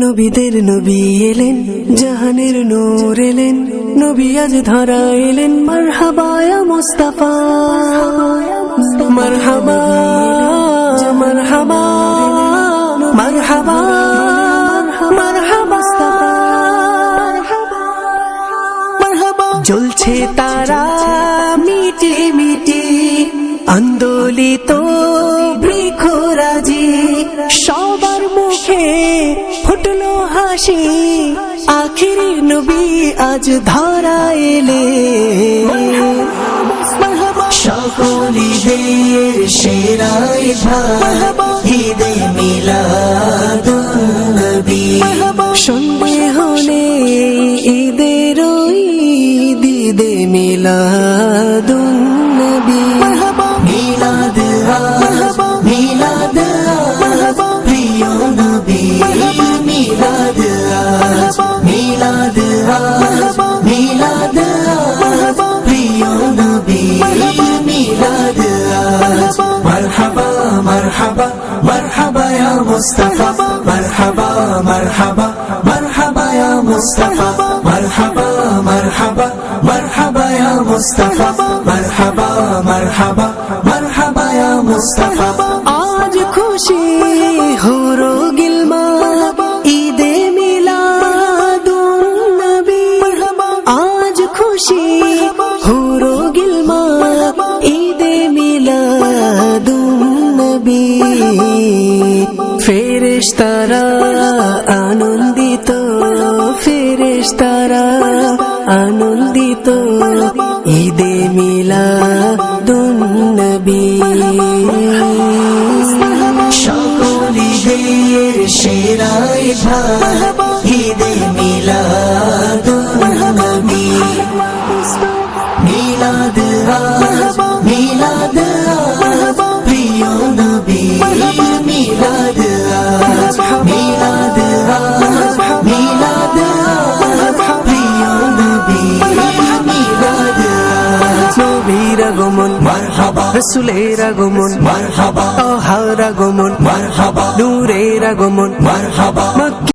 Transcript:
নবীদের নবী এলেন, জাহানের নূর এলেন, নবী আজ ধরা এলেন। মারহাবা ইয়া মুস্তাফা, মারহাবা মারহাবা মারহাবা মারহাবা মারহাবা। জ্বলছে তারা মিটি মিটি, আন্দোলিত বৃক্ষরাজি, সবার মুখে ফুটলো হাসি। আখিরি নবী আজ ধরা এলে, সকল ঈদের সেরা ঈদে মিলাদুন নবী। সন্ধ্যে হলে ঈদের ঈদ, ঈদে মিলাদুন নবী। মিলাদ মিলাদ প্রিয় নবী, মিলাদ মিলাদ মিলাদ প্রিয় নবী, মিলাদ। মারহাবা মারহাবা মারহাবা ইয়া মুস্তাফা, মারহাবা মারহাবা মারহাবা ইয়া মুস্তাফা, মারহাবা মারহাবা মারহাবা ইয়া মুস্তাফা, মারহাবা মারহাবা মারহাবা ইয়া মুস্তাফা। আজ খুশি হুরো গিলমা ঈদে মিলাদুন নবী, আজ খুশি হুরো গিলমা ঈদে মিলাদুন নবী। ফেরেশতারা আনন্দিত, ফেরেশতারা আনন্দিত ঈদে মিলাদুন নবী। সকল ঈদের সেরা ঈদে মিলাদুন নবী। মিলাদ মিলাদ প্রিয় নবী, মিলাদ মিলাদ মিলাদ প্রিয় নবী, মিলাদ। নবীর আগমন মারহাবা, রাসূলের আগমন মারহাবা, তাহার আগমন মারহাবা, নূরের আগমন মারহাবা।